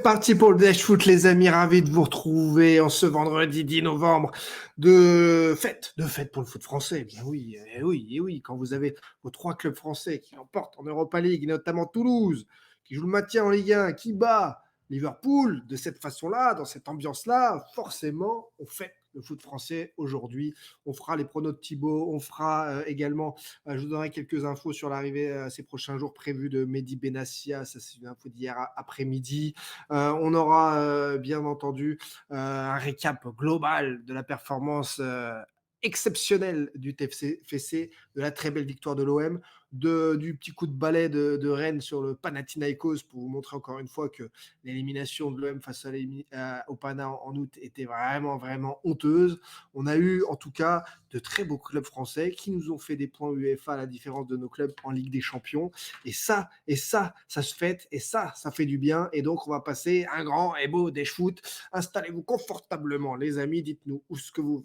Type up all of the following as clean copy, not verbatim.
Parti pour le Dash Foot, les amis, ravi de vous retrouver en ce vendredi 10 novembre de fête pour le foot français. Bien oui, oui, quand vous avez vos 3 clubs français qui l'emportent en Europa League, notamment Toulouse, qui joue le maintien en Ligue 1, qui bat Liverpool de cette façon-là, dans cette ambiance-là, forcément, on fête le foot français aujourd'hui. On fera les pronos de Thibaut, on fera également, je vous donnerai quelques infos sur l'arrivée ces prochains jours prévus de Mehdi Benassia, ça c'est une info d'hier après-midi. On aura bien entendu un récap global de la performance exceptionnelle du TFC, de la très belle victoire de l'OM, du petit coup de balai de Rennes sur le Panathinaikos pour vous montrer encore une fois que l'élimination de l'OM face au Pana en août était vraiment, vraiment honteuse. On a eu en tout cas de très beaux clubs français qui nous ont fait des points UEFA à la différence de nos clubs en Ligue des Champions. Ça se fête, et ça fait du bien. Et donc, on va passer un grand et beau Dash Foot. Installez-vous confortablement, les amis. Dites-nous ce que vous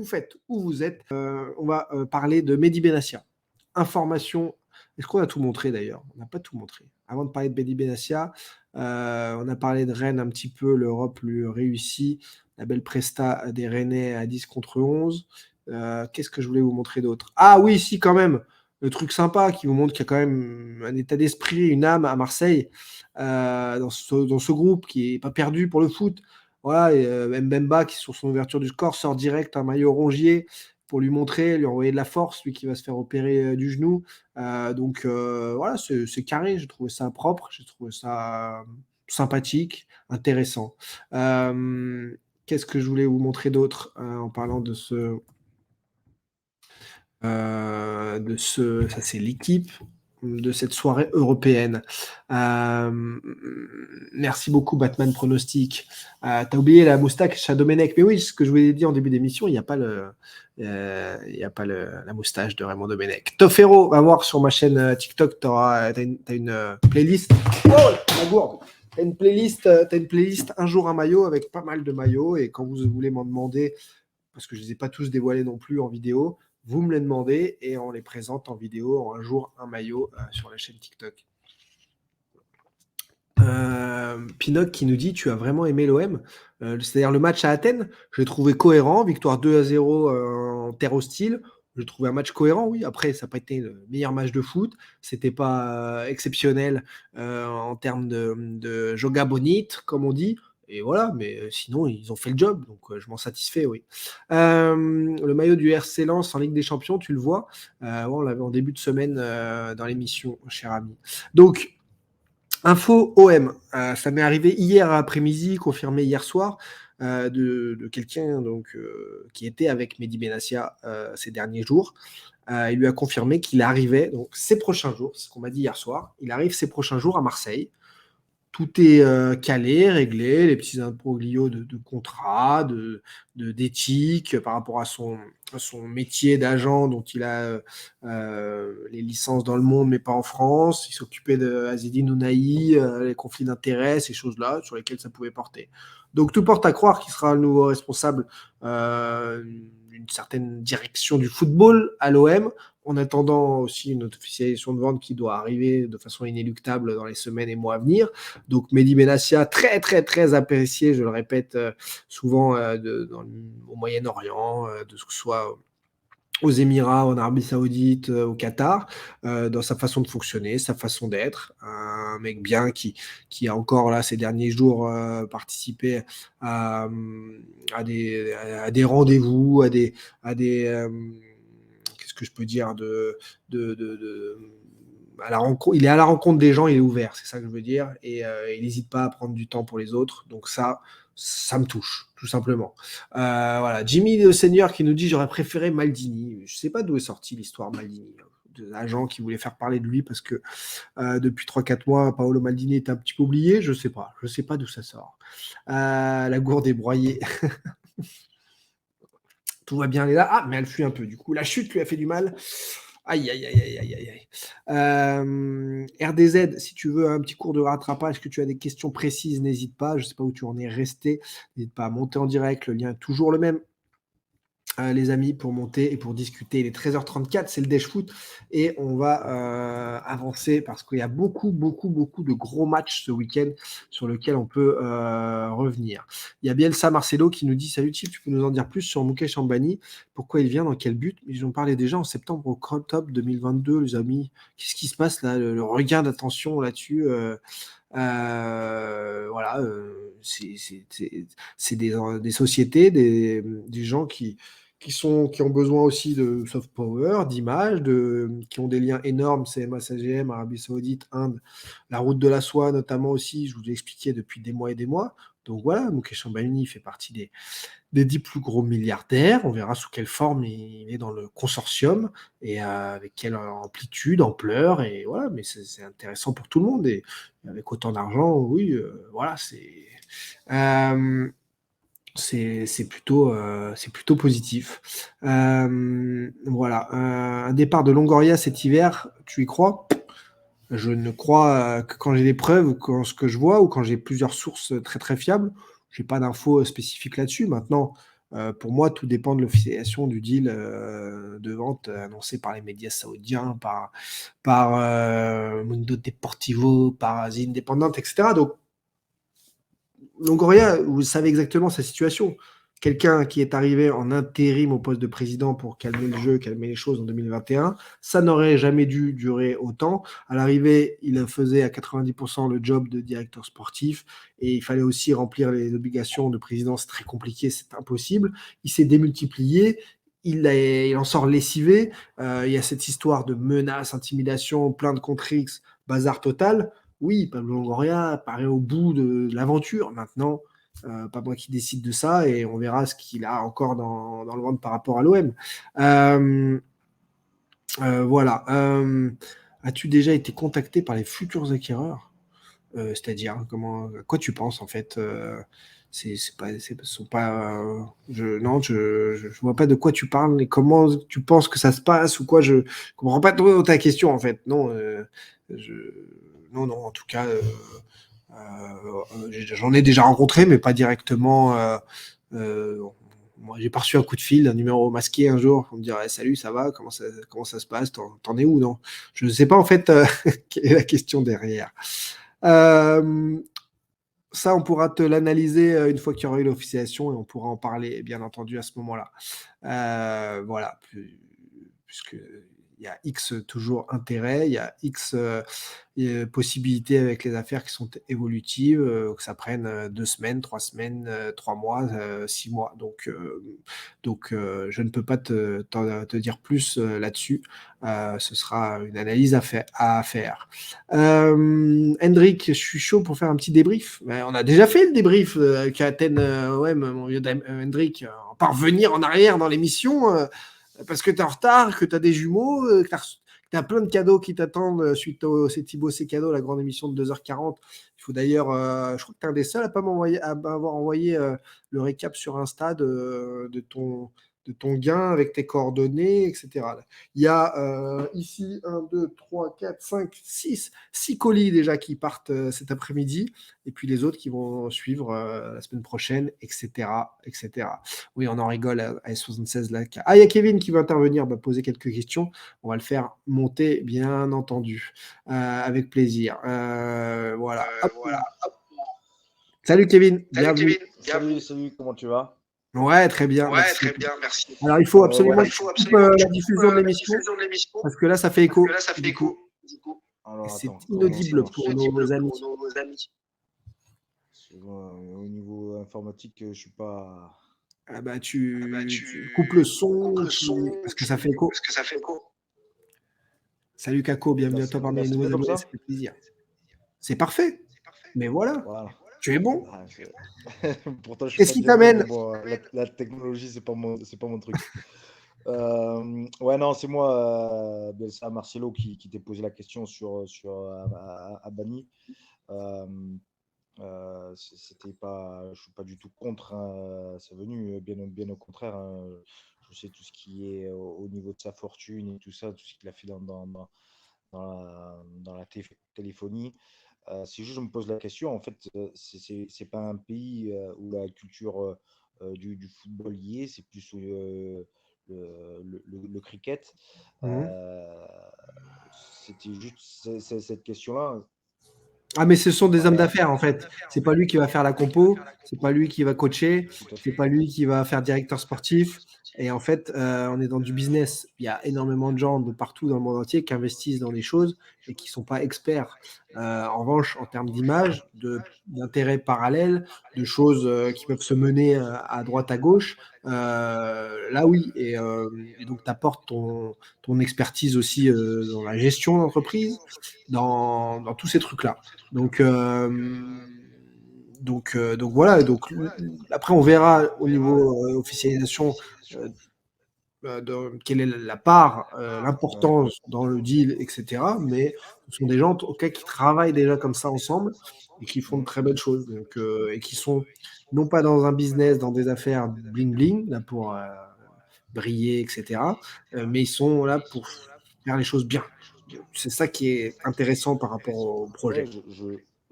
faites, où vous êtes. On va parler de Mehdi Benassia. Information. Est-ce qu'on a tout montré d'ailleurs? On n'a pas tout montré. Avant de parler de Mehdi Benassia, on a parlé de Rennes un petit peu, l'Europe lui réussit. La belle presta des Rennais à 10 contre 11. Qu'est-ce que je voulais vous montrer d'autre? Ah oui, si, quand même. Le truc sympa qui vous montre qu'il y a quand même un état d'esprit, une âme à Marseille, dans ce groupe qui n'est pas perdu pour le foot. Voilà, et Mbemba qui, sur son ouverture du score, sort direct un maillot rongier pour lui montrer, lui envoyer de la force, lui qui va se faire opérer du genou. Donc voilà, c'est carré, j'ai trouvé ça propre, j'ai trouvé ça sympathique, intéressant. Qu'est-ce que je voulais vous montrer d'autre en parlant de ça c'est l'équipe de cette soirée européenne. Merci beaucoup Batman Pronostic. T'as oublié la moustache à Domenech, mais oui, ce que je vous ai dit en début d'émission, il n'y a pas la moustache de Raymond Domenech. Tofero, va voir sur ma chaîne TikTok, t'as une playlist. Oh, la gourde. T'as une playlist un jour un maillot avec pas mal de maillots, et quand vous voulez m'en demander, parce que je ne les ai pas tous dévoilés non plus en vidéo, vous me les demandez et on les présente en vidéo en un jour un maillot sur la chaîne TikTok. Pinoc qui nous dit: tu as vraiment aimé l'OM, c'est-à-dire le match à Athènes, je l'ai trouvé cohérent, victoire 2-0 en terre hostile. Je trouvé un match cohérent, oui. Après, ça n'a pas été le meilleur match de foot, c'était pas exceptionnel en termes de joga bonite, comme on dit. Et voilà, mais sinon, ils ont fait le job, donc je m'en satisfais, oui. Le maillot du RC Lens en Ligue des Champions, tu le vois, on l'avait en début de semaine dans l'émission, cher ami. Donc, info OM, ça m'est arrivé hier après-midi, confirmé hier soir, de quelqu'un qui était avec Mehdi Benassia ces derniers jours. Il lui a confirmé qu'il arrivait donc ces prochains jours, c'est ce qu'on m'a dit hier soir, il arrive ces prochains jours à Marseille. Tout est calé, réglé, les petits imbroglios de contrat, d'éthique par rapport à son métier d'agent dont il a les licences dans le monde mais pas en France. Il s'occupait de Azedine Ounahi, les conflits d'intérêts, ces choses-là sur lesquelles ça pouvait porter. Donc tout porte à croire qu'il sera le nouveau responsable d'une certaine direction du football à l'OM, en attendant aussi une officialisation de vente qui doit arriver de façon inéluctable dans les semaines et mois à venir. Donc Mehdi Benassia, très très très apprécié, je le répète souvent au Moyen-Orient, de ce que ce soit aux Émirats, en Arabie Saoudite, au Qatar, dans sa façon de fonctionner, sa façon d'être. Un mec bien qui a encore là ces derniers jours participé à des rendez-vous, qu'est-ce que je peux dire il est à la rencontre des gens, il est ouvert, c'est ça que je veux dire, et il n'hésite pas à prendre du temps pour les autres. Donc ça me touche, tout simplement. Voilà, Jimmy le Seigneur qui nous dit: j'aurais préféré Maldini. Je sais pas d'où est sortie l'histoire Maldini, de l'agent qui voulait faire parler de lui parce que depuis 3-4 mois, Paolo Maldini est un petit peu oublié. Je sais pas d'où ça sort. La gourde est broyée. Tout va bien, elle est là. Ah, mais elle fuit un peu. Du coup, la chute lui a fait du mal. Aïe, aïe, aïe, aïe, aïe, aïe. RDZ, si tu veux un petit cours de rattrapage, est-ce que tu as des questions précises, n'hésite pas. Je ne sais pas où tu en es resté. N'hésite pas à monter en direct. Le lien est toujours le même les amis, pour monter et pour discuter. Il est 13h34, c'est le Dèche Foot et on va avancer parce qu'il y a beaucoup, beaucoup, beaucoup de gros matchs ce week-end sur lesquels on peut revenir. Il y a Bielsa Marcelo qui nous dit: Salut Chip, tu peux nous en dire plus sur Mouké Chambani? Pourquoi il vient? Dans quel but? Mais j'en parlais déjà en septembre au Crop Top 2022, les amis. Qu'est-ce qui se passe là? Le regain d'attention là-dessus. Voilà, c'est des sociétés, des gens qui ont besoin aussi de soft power, d'images, qui ont des liens énormes, CMA, CGM, Arabie Saoudite, Inde, la route de la soie notamment aussi, je vous l'ai expliqué depuis des mois et des mois. Donc voilà, Mukesh Ambani fait partie des 10 plus gros milliardaires. On verra sous quelle forme il est dans le consortium et avec quelle amplitude, ampleur. Et voilà, mais c'est intéressant pour tout le monde. Et avec autant d'argent, oui, voilà, euh, c'est plutôt positif. Voilà, un départ de Longoria cet hiver, tu y crois? Je ne crois que quand j'ai des preuves ou quand ce que je vois ou quand j'ai plusieurs sources très très fiables. J'ai pas d'infos spécifiques là-dessus. Maintenant, pour moi, tout dépend de l'officialisation du deal de vente annoncé par les médias saoudiens, par Mundo Deportivo, par The Independent, etc. Donc, Longoria, vous savez exactement sa situation. Quelqu'un qui est arrivé en intérim au poste de président pour calmer le jeu, calmer les choses en 2021, ça n'aurait jamais dû durer autant. À l'arrivée, il faisait à 90% le job de directeur sportif et il fallait aussi remplir les obligations de président. C'est très compliqué, c'est impossible. Il s'est démultiplié. Il en sort lessivé. Il y a cette histoire de menaces, intimidation, plainte contre X, bazar total. Oui, Pablo Longoria paraît au bout de l'aventure. Maintenant, pas moi qui décide de ça et on verra ce qu'il a encore dans le ventre par rapport à l'OM. Euh, voilà. As-tu déjà été contacté par les futurs acquéreurs? C'est-à-dire, à quoi tu penses en fait? C'est pas, sont pas, non, je vois pas de quoi tu parles et comment tu penses que ça se passe ou quoi. Je comprends pas trop ta question en fait. Non, je, non, non. En tout cas, j'en ai déjà rencontré, mais pas directement. Euh, Moi, j'ai pas reçu un coup de fil d'un numéro masqué un jour pour me dire: Salut, ça va? Comment ça se passe? T'en es où? Non, je ne sais pas en fait quelle est la question derrière. Euh, Ça, on pourra te l'analyser une fois qu'il y aura eu l'officialisation et on pourra en parler, bien entendu, à ce moment-là. Voilà, puisque il y a X toujours intérêt, il y a X possibilités avec les affaires qui sont évolutives, que ça prenne 2 semaines, 3 semaines, 3 mois, 6 mois. Donc, je ne peux pas te dire plus là-dessus. Ce sera une analyse à faire. Hendrik, je suis chaud pour faire un petit débrief. Mais on a déjà fait le débrief avec Athènes, ouais, mon vieux Hendrik. On va pas revenir en arrière dans l'émission parce que tu es en retard, que tu as des jumeaux, que tu as plein de cadeaux qui t'attendent suite au C'est Thibaut C'est Cadeau, la grande émission de 2h40. Il faut d'ailleurs, je crois que tu es un des seuls à m'avoir envoyé le récap sur Insta de ton gain avec tes coordonnées, etc. Il y a ici 1, 2, 3, 4, 5, 6 colis déjà qui partent cet après-midi, et puis les autres qui vont suivre la semaine prochaine, etc., etc. Oui, on en rigole à S76 là. Ah, il y a Kevin qui veut intervenir, poser quelques questions. On va le faire monter, bien entendu, avec plaisir. Voilà. Hop. Voilà. Salut Kevin, Salut bienvenue. Kevin, bienvenue. Salut, comment tu vas? Ouais, très bien, Ouais, merci. très bien, merci. Alors, il faut Ouais. absolument Il que tu faut coupes absolument que tu la coupes diffusion de la l'émission diffusion de l'émission parce que là, ça fait parce que écho. là, ça fait Du coup, écho. Du coup, et alors c'est attends, comment ça inaudible marche? pour nos Pour amis. nos amis. Au niveau informatique, je suis pas. Ah bah, Ah bah, tu coupes le coupes son, le son parce que ça fait écho. parce que ça fait écho. Salut Kako, bienvenue à toi parmi Là, les c'est nouveaux mieux comme abonnés, ça? ça fait plaisir. C'est parfait, mais voilà, Voilà. tu es bon. Ah, pourtant, je suis Qu'est-ce pas qui très bon, mais t'amène? bon, la technologie, c'est pas mon truc. Ouais, non, c'est moi, Belsa Marcelo, qui t'ai posé la question sur Abani. Euh, C'était pas, je suis pas du tout contre, hein, c'est venu, bien au contraire, hein. Je sais tout ce qui est au niveau de sa fortune et tout ça, tout ce qu'il a fait dans la téléphonie. C'est juste, je me pose la question, en fait, c'est pas un pays où la culture du football y est, c'est plus le cricket. Mhm. C'était juste cette question-là. Ah, mais ce sont des hommes Voilà, d'affaires, en fait. C'est pas lui qui va faire la compo, c'est pas lui qui va coacher, tout à c'est fait. pas lui qui va faire directeur sportif. Et en fait, on est dans du business. Il y a énormément de gens de partout dans le monde entier qui investissent dans des choses et qui sont pas experts. En revanche, en termes d'image, d'intérêts parallèles, de choses qui peuvent se mener à droite, à gauche, là oui. Et donc, tu apportes ton expertise aussi dans la gestion d'entreprise, dans tous ces trucs-là. Donc, donc voilà. Donc, après, on verra au niveau officialisation euh, quelle est la part, Ouais. l'importance dans le deal, etc. Mais ce sont des gens, en tout cas, qui travaillent déjà comme ça ensemble et qui font de Mhm. très belles choses. Donc, et qui sont non pas dans un business, dans des affaires bling bling, là pour briller, etc. Mais ils sont là pour faire les choses bien. C'est ça qui est intéressant par rapport au Ouais, projet.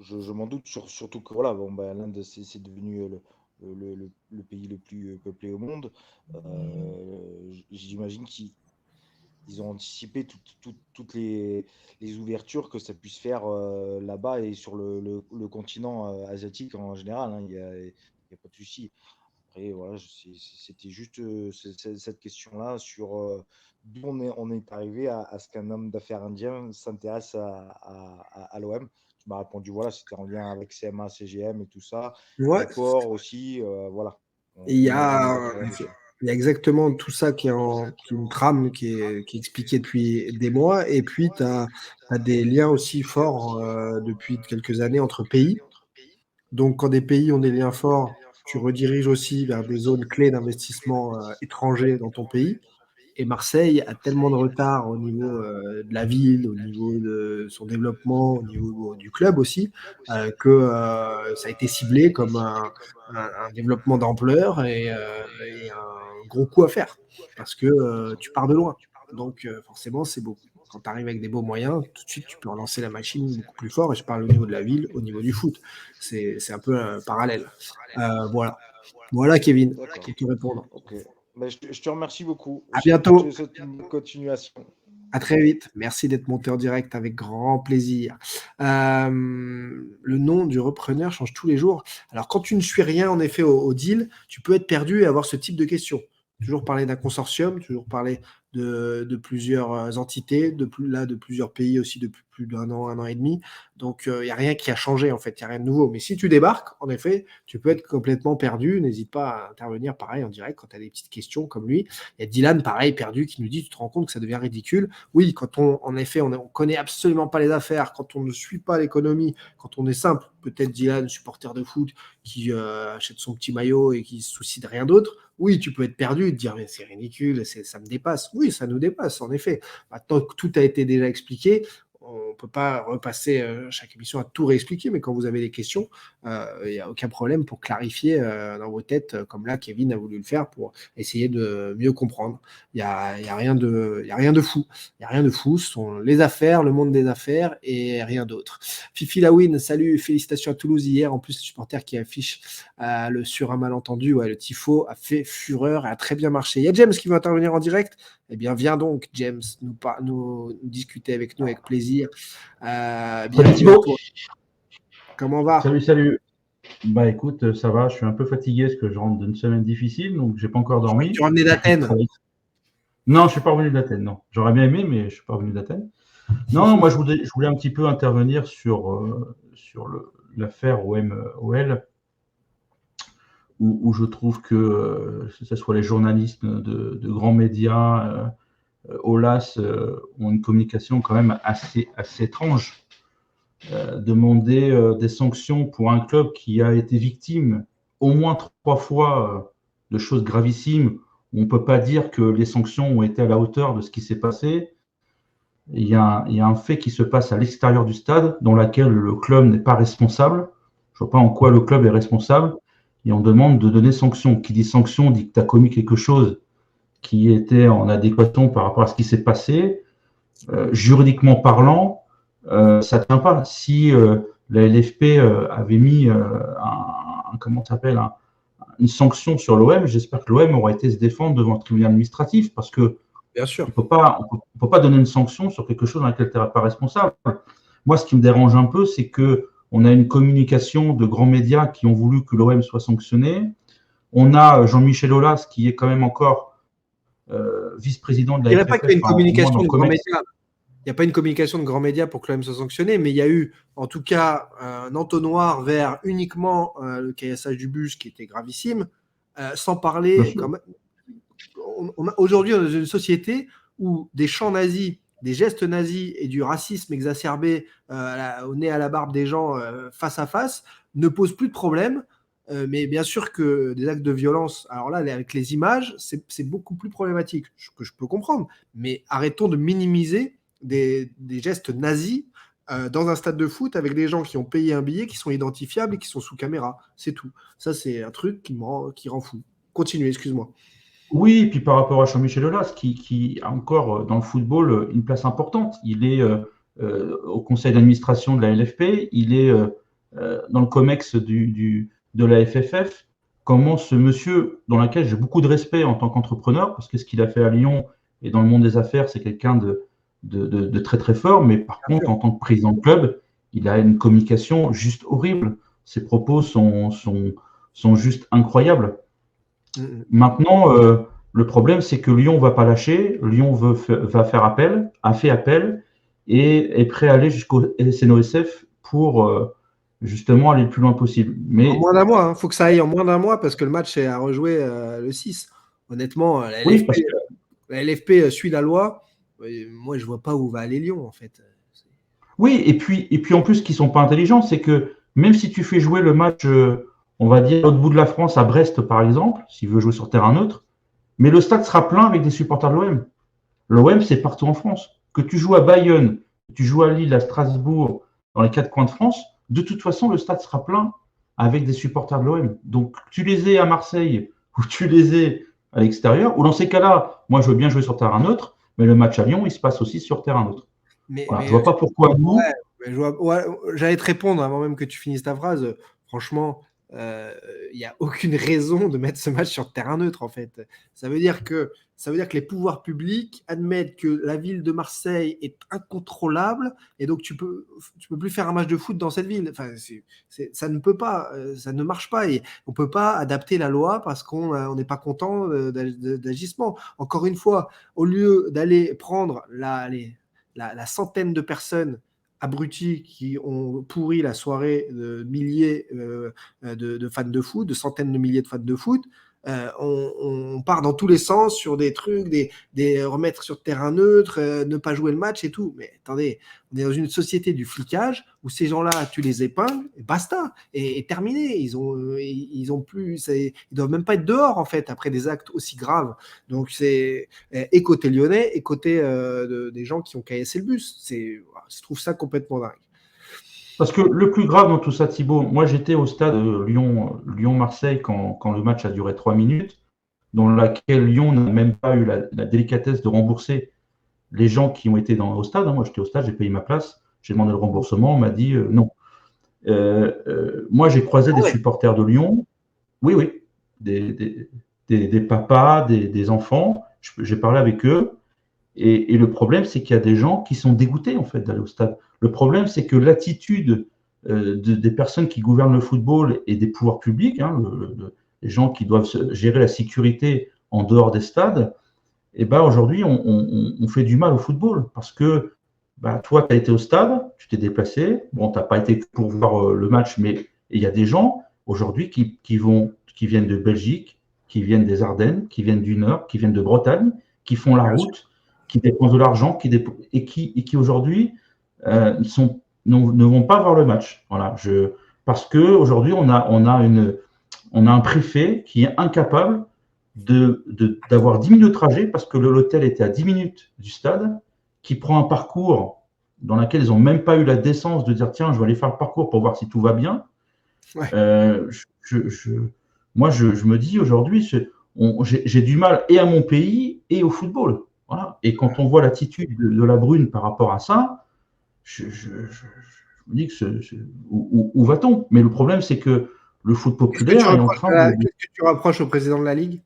je m'en doute, surtout que voilà, bon, bah, l'Inde, c'est devenu le pays le plus peuplé au monde. J'imagine qu'ils ont anticipé toutes les ouvertures que ça puisse faire là-bas et sur le continent asiatique en général, hein. Il y a pas de souci. Après, voilà, c'était juste cette question-là sur d'où on est arrivé à ce qu'un homme d'affaires indien s'intéresse à l'OM. Tu m'as répondu, voilà, c'était en lien avec CMA, CGM et tout ça. Ouais, D'accord aussi, voilà. et il y On est a, d'accord là-dessus. il y a exactement tout ça qui est une trame qui est expliquée depuis des mois. Et puis, tu as des liens aussi forts depuis quelques années entre pays. Donc, quand des pays ont des liens forts, tu rediriges aussi vers des zones clés d'investissement étrangers dans ton pays. Et Marseille a tellement de retard au niveau de la ville, au niveau de son développement, au niveau du club aussi, que ça a été ciblé comme un développement d'ampleur et un gros coup à faire, parce que tu pars de loin. Donc forcément, c'est beau. Quand tu arrives avec des beaux moyens, tout de suite, tu peux relancer la machine beaucoup plus fort. Et je parle au niveau de la ville, au niveau du foot. C'est un peu parallèle. Voilà. Voilà, Kevin, D'accord. pour te répondre. Ok. Ben, je te remercie beaucoup. À Je te bientôt. souhaite une bonne continuation. À très vite. Merci d'être monté en direct avec grand plaisir. Le nom du repreneur change tous les jours. Alors, quand tu ne suis rien, en effet, au deal, tu peux être perdu et avoir ce type de questions. Toujours parler d'un consortium, toujours parler de plusieurs entités, de plusieurs pays aussi depuis plus un an et demi. Donc, il n'y a rien qui a changé, en fait. Il n'y a rien de nouveau. Mais si tu débarques, en effet, tu peux être complètement perdu. N'hésite pas à intervenir, pareil, en direct, quand tu as des petites questions comme lui. Il y a Dylan, pareil, perdu, qui nous dit, tu te rends compte que ça devient ridicule. Oui, quand en effet, on connaît absolument pas les affaires, quand on ne suit pas l'économie, quand on est simple, peut-être Dylan, supporter de foot, qui achète son petit maillot et qui se soucie de rien d'autre, oui, tu peux être perdu et te dire, mais c'est ridicule, ça me dépasse. Oui, ça nous dépasse, en effet. Maintenant que tout a été déjà expliqué, on ne peut pas repasser chaque émission à tout réexpliquer, mais quand vous avez des questions, il n'y a aucun problème pour clarifier dans vos têtes, comme là, Kevin a voulu le faire, pour essayer de mieux comprendre. Il y a rien de fou. Il n'y a rien de fou. Ce sont les affaires, le monde des affaires et rien d'autre. Fifi Lawin, salut, félicitations à Toulouse hier. En plus, le supporter qui affiche sur un malentendu, ouais, le tifo a fait fureur et a très bien marché. Il y a James qui veut intervenir en direct. Eh bien, viens donc, James, nous discuter avec nous avec plaisir. Salut Bienvenue à Thibaut. toi. Comment va? Salut, salut. Bah écoute, ça va, je suis un peu fatigué parce que je rentre d'une semaine difficile, donc j'ai pas encore Je crois que tu dormi. revenais J'ai d'Athènes. travaillé. Non, je suis pas revenu d'Athènes, non. J'aurais bien aimé, mais je suis pas revenu d'Athènes. Non, moi je voulais un petit peu intervenir sur l'affaire OM-OL, où je trouve que ce soit les journalistes de grands médias, OLAS, ont une communication quand même assez étrange. Demander des sanctions pour un club qui a été victime au moins 3 fois de choses gravissimes. On ne peut pas dire que les sanctions ont été à la hauteur de ce qui s'est passé. Il y a un fait qui se passe à l'extérieur du stade, dans lequel le club n'est pas responsable. Je ne vois pas en quoi le club est responsable. Et on demande de donner sanction. Qui dit sanction dit que tu as commis quelque chose qui était en adéquation par rapport à ce qui s'est passé. Juridiquement parlant, ça ne tient pas. Si la LFP avait mis comment ça s'appelle, une sanction sur l'OM, j'espère que l'OM aura été se défendre devant le tribunal administratif parce que Bien sûr. on ne peut pas donner une sanction sur quelque chose dans lequel tu n'es pas responsable. Moi, ce qui me dérange un peu, c'est qu'on a une communication de grands médias qui ont voulu que l'OM soit sanctionné. On a Jean-Michel Aulas qui est quand même encore vice-président de Je la dirais pas qu'il y a une communication de grands médias. Il n'y a pas une communication de grands médias pour que l'OM soit sanctionné, mais il y a eu en tout cas un entonnoir vers uniquement le caillassage du bus qui était gravissime, sans parler quand même. Aujourd'hui, on est dans une société où des chants nazis, des gestes nazis et du racisme exacerbé au nez à la barbe des gens face à face ne posent plus de problème. Mais bien sûr que des actes de violence, alors là, avec les images, c'est beaucoup plus problématique, que je peux comprendre. Mais arrêtons de minimiser des gestes nazis dans un stade de foot avec des gens qui ont payé un billet, qui sont identifiables et qui sont sous caméra. C'est tout. Ça, c'est un truc qui rend fou. Continuez, excuse-moi. Oui, et puis par rapport à Jean-Michel Aulas, qui a encore dans le football une place importante. Il est au conseil d'administration de la LFP, il est dans le COMEX de la FFF. Comment ce monsieur, dans lequel j'ai beaucoup de respect en tant qu'entrepreneur, parce que ce qu'il a fait à Lyon et dans le monde des affaires, c'est quelqu'un de très très fort, mais par contre, en tant que président de club, il a une communication juste horrible. Ses propos sont juste incroyables. Maintenant, le problème, c'est que Lyon ne va pas lâcher. Lyon va faire appel, a fait appel et est prêt à aller jusqu'au SNOSF pour justement aller le plus loin possible. Mais en moins d'un mois, il faut que ça aille en moins d'un mois parce que le match est à rejouer le 6. Honnêtement, la LFP suit la loi. Moi, je ne vois pas où va aller Lyon, en fait. Oui, et puis en plus, ce qui ne sont pas intelligents, c'est que même si tu fais jouer le match, on va dire, à l'autre bout de la France, à Brest, par exemple, s'il veut jouer sur terrain neutre, mais le stade sera plein avec des supporters de l'OM. L'OM, c'est partout en France. Que tu joues à Bayonne, que tu joues à Lille, à Strasbourg, dans les 4 coins de France, de toute façon, le stade sera plein avec des supporters de l'OM. Donc, tu les aies à Marseille ou tu les aies à l'extérieur, ou dans ces cas-là, moi, je veux bien jouer sur terrain neutre, mais le match à Lyon, il se passe aussi sur terrain neutre. Voilà, je ne vois pas pourquoi nous… J'allais te répondre avant même que tu finisses ta phrase. Franchement, il n'y a aucune raison de mettre ce match sur terrain neutre, en fait. Ça veut dire que les pouvoirs publics admettent que la ville de Marseille est incontrôlable et donc tu peux plus faire un match de foot dans cette ville. Enfin, ça ne peut pas, ça ne marche pas et on peut pas adapter la loi parce qu'on n'est pas content d'agissement. Encore une fois, au lieu d'aller prendre la centaine de personnes abrutis qui ont pourri la soirée de milliers de fans de foot, de centaines de milliers de fans de foot, on part dans tous les sens sur des trucs, des remettre sur terrain neutre, ne pas jouer le match et tout. Mais attendez, on est dans une société du flicage où ces gens-là, tu les épingles, et basta, et terminé. Ils ont plus, ils doivent même pas être dehors en fait après des actes aussi graves. Donc c'est et côté lyonnais et côté des gens qui ont caillassé le bus. Je trouve ça complètement dingue. Parce que le plus grave dans tout ça, Thibaut, moi j'étais au stade Lyon-Marseille quand le match a duré 3 minutes, dans laquelle Lyon n'a même pas eu la délicatesse de rembourser les gens qui ont été au stade. Moi j'étais au stade, j'ai payé ma place, j'ai demandé le remboursement, on m'a dit non. Moi j'ai croisé des supporters de Lyon, oui, des papas, des enfants, j'ai parlé avec eux. Et le problème, c'est qu'il y a des gens qui sont dégoûtés en fait d'aller au stade. Le problème, c'est que l'attitude des personnes qui gouvernent le football et des pouvoirs publics, les gens qui doivent gérer la sécurité en dehors des stades, et ben aujourd'hui, on fait du mal au football parce que toi, tu as été au stade, tu t'es déplacé. Bon, tu n'as pas été pour voir le match, mais il y a des gens aujourd'hui qui viennent de Belgique, qui viennent des Ardennes, qui viennent du Nord, qui viennent de Bretagne, qui font la route, qui dépensent de l'argent et qui aujourd'hui ne vont pas voir le match. Voilà, parce qu'aujourd'hui, on a un préfet qui est incapable d'avoir 10 minutes de trajet parce que l'hôtel était à 10 minutes du stade, qui prend un parcours dans lequel ils n'ont même pas eu la décence de dire tiens, je vais aller faire le parcours pour voir si tout va bien. Ouais. Moi, je me dis aujourd'hui, j'ai du mal et à mon pays et au football. Voilà. Et quand on voit l'attitude de la Brune par rapport à ça, je me dis que où va-t-on? Mais le problème, c'est que le foot Qu'est-ce que tu populaire est en reproches, train de, qu'est-ce que tu reproches au président de la Ligue?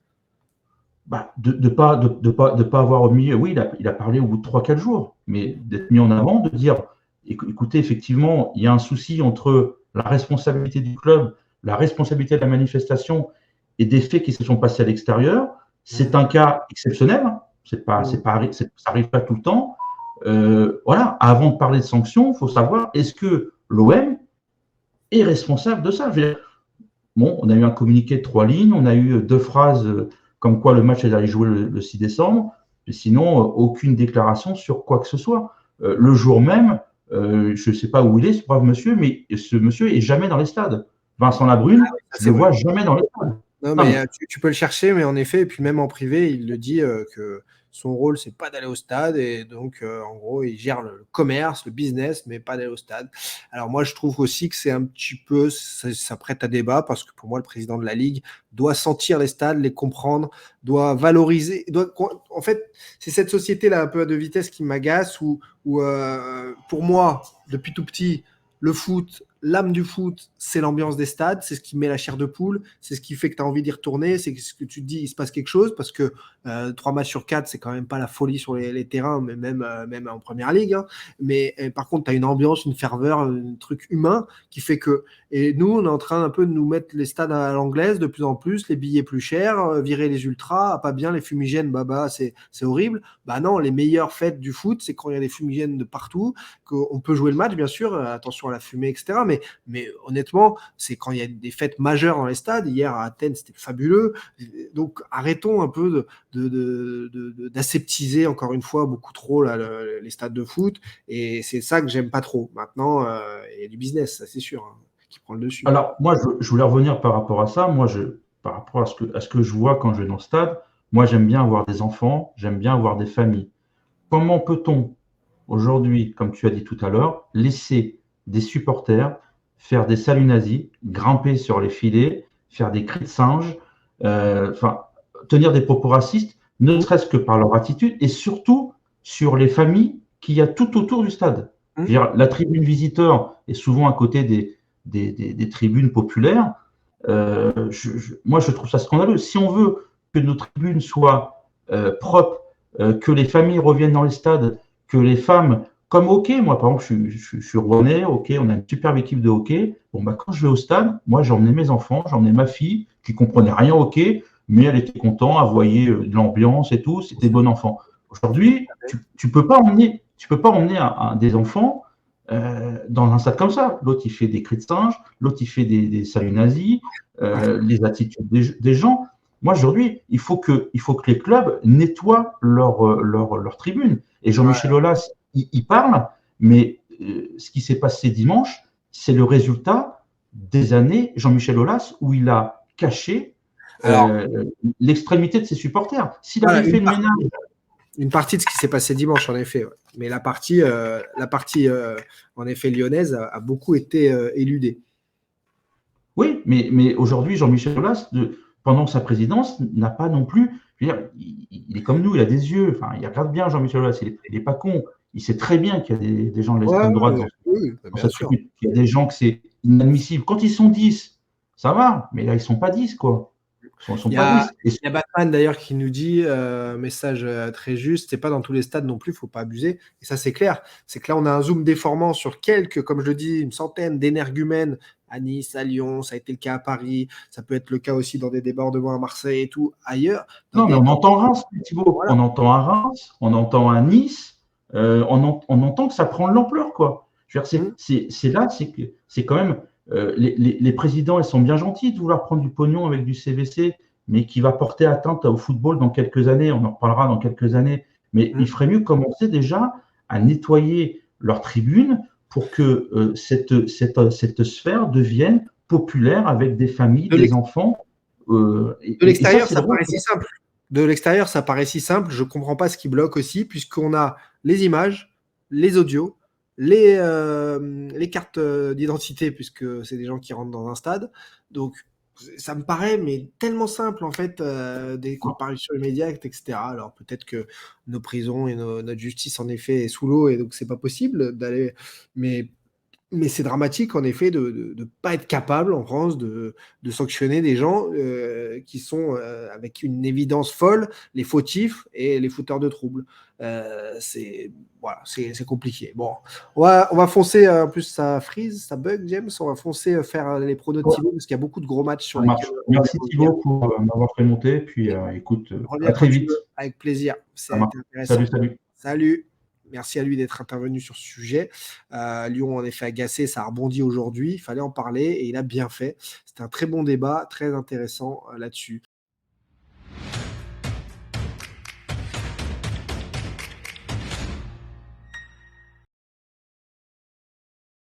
de pas avoir mis, oui, il a parlé au bout de 3-4 jours, mais d'être mis en avant, de dire, écoutez, effectivement, il y a un souci entre la responsabilité du club, la responsabilité de la manifestation et des faits qui se sont passés à l'extérieur. C'est un cas exceptionnel, hein. Ça arrive pas tout le temps. Voilà, avant de parler de sanctions, il faut savoir, est-ce que l'OM est responsable de ça? Je veux dire, bon, on a eu un communiqué de 3 lignes, on a eu 2 phrases comme quoi le match allait jouer le 6 décembre, mais sinon, aucune déclaration sur quoi que ce soit. Le jour même, je ne sais pas où il est, ce brave monsieur, mais ce monsieur est jamais dans les stades. Vincent Labrune, Ça, je c'est le vrai. vois jamais dans les stades. Non, Non, mais mais tu peux le chercher, mais en effet, et puis même en privé, il le dit que son rôle, c'est pas d'aller au stade, et donc en gros, il gère le commerce, le business, mais pas d'aller au stade. Alors moi, je trouve aussi que c'est un petit peu, ça prête à débat, parce que pour moi, le président de la Ligue doit sentir les stades, les comprendre, doit valoriser, en fait, c'est cette société-là un peu à deux vitesses qui m'agace, où pour moi, depuis tout petit, le foot, l'âme du foot, c'est l'ambiance des stades, c'est ce qui met la chair de poule, c'est ce qui fait que tu as envie d'y retourner, c'est ce que tu te dis, il se passe quelque chose, parce que 3 matchs sur 4, c'est quand même pas la folie sur les terrains, mais même en première ligue, hein. Mais par contre, tu as une ambiance, une ferveur, un truc humain qui fait que. Et nous, on est en train un peu de nous mettre les stades à l'anglaise de plus en plus, les billets plus chers, virer les ultras, pas bien, les fumigènes, c'est horrible. Bah non, les meilleures fêtes du foot, c'est quand il y a des fumigènes de partout, qu'on peut jouer le match, bien sûr, attention à la fumée, etc. Mais honnêtement, c'est quand il y a des fêtes majeures dans les stades. Hier à Athènes, c'était fabuleux. Donc arrêtons un peu d'aseptiser encore une fois beaucoup trop là, les stades de foot. Et c'est ça que j'aime pas trop. Maintenant, il y a du business, ça c'est sûr, hein, qui prend le dessus. alors, moi, je voulais revenir par rapport à ça. Moi, par rapport à ce que je vois quand je vais dans le stade, moi, j'aime bien avoir des enfants, j'aime bien avoir des familles. Comment peut-on aujourd'hui, comme tu as dit tout à l'heure, laisser des supporters faire des saluts nazis, grimper sur les filets, faire des cris de singe, enfin, tenir des propos racistes, ne serait-ce que par leur attitude et surtout sur les familles qu'il y a tout autour du stade. Je veux dire, la tribune visiteur est souvent à côté des tribunes populaires. Moi, je trouve ça scandaleux. Si on veut que nos tribunes soient propres, que les familles reviennent dans les stades, que les femmes, comme hockey, moi par exemple, je suis rouennais, ok, on a une superbe équipe de hockey. Bon, bah, quand je vais au stade, moi j'ai emmené mes enfants, j'ai emmené ma fille qui comprenait rien au hockey, mais elle était contente, elle voyait de l'ambiance et tout, c'était bon enfant. Aujourd'hui, tu peux pas emmener, des enfants dans un stade comme ça. L'autre, il fait des cris de singe, l'autre, il fait des saluts nazis, les attitudes des gens. Moi, aujourd'hui, il faut que les clubs nettoient leur tribune. Et Jean-Michel Aulas, il parle, mais ce qui s'est passé dimanche, c'est le résultat des années Jean-Michel Aulas où il a caché l'extrémité de ses supporters. S'il avait fait le ménage. Une partie de ce qui s'est passé dimanche, en effet. Ouais. Mais la partie en effet, lyonnaise a beaucoup été éludée. Oui, mais aujourd'hui, Jean-Michel Aulas, pendant sa présidence, n'a pas non plus. Je veux dire, il est comme nous, il a des yeux. Enfin, il regarde bien Jean-Michel Aulas, il n'est pas con. Il sait très bien qu'il y a des gens de l'extrême droite dans cette tribune. Il y a des gens que c'est inadmissible. Quand ils sont 10, ça va, mais là, ils ne sont pas 10, quoi. Il y a Batman d'ailleurs qui nous dit, message très juste, c'est pas dans tous les stades non plus, il ne faut pas abuser. Et ça, c'est clair. C'est que là, on a un zoom déformant sur quelques, comme je le dis, une centaine d'énergumènes à Nice, à Lyon, ça a été le cas à Paris, ça peut être le cas aussi dans des débordements à Marseille et tout, ailleurs. Non, mais on entend Reims, Thibaut. Voilà. On entend à Reims, on entend à Nice, on entend que ça prend de l'ampleur, quoi. Je veux dire, c'est quand même. Les présidents, ils sont bien gentils de vouloir prendre du pognon avec du CVC, mais qui va porter atteinte au football dans quelques années. On en reparlera dans quelques années. Mais il ferait mieux commencer déjà à nettoyer leurs tribunes pour que cette sphère devienne populaire avec des familles, des enfants. De l'extérieur, ça paraît si simple. De l'extérieur, ça paraît si simple. Je ne comprends pas ce qui bloque aussi, puisqu'on a les images, les audios, les cartes d'identité, puisque c'est des gens qui rentrent dans un stade. Donc, ça me paraît mais tellement simple, en fait, des comparutions immédiates, etc. Alors, peut-être que nos prisons et notre justice, en effet, est sous l'eau, et donc c'est pas possible d'aller. Mais Mais c'est dramatique, en effet, de ne pas être capable, en France, de sanctionner des gens qui sont, avec une évidence folle, les fautifs et les fauteurs de troubles. C'est voilà, c'est compliqué. Bon, on va foncer, en plus ça freeze, ça bug, James. On va foncer faire les pronos de Ouais. Thibaut, parce qu'il y a beaucoup de gros matchs sur Ça marche. lesquels Merci on Thibaut pour m'avoir fait monter. Puis Et écoute, reviens à quand très tu vite. veux, avec plaisir. Ça C'est marche. intéressant. Salut. Salut. Merci à lui d'être intervenu sur ce sujet. Lyon, en effet, agacé, ça a rebondi aujourd'hui. Il fallait en parler et il a bien fait. C'était un très bon débat, très intéressant là-dessus.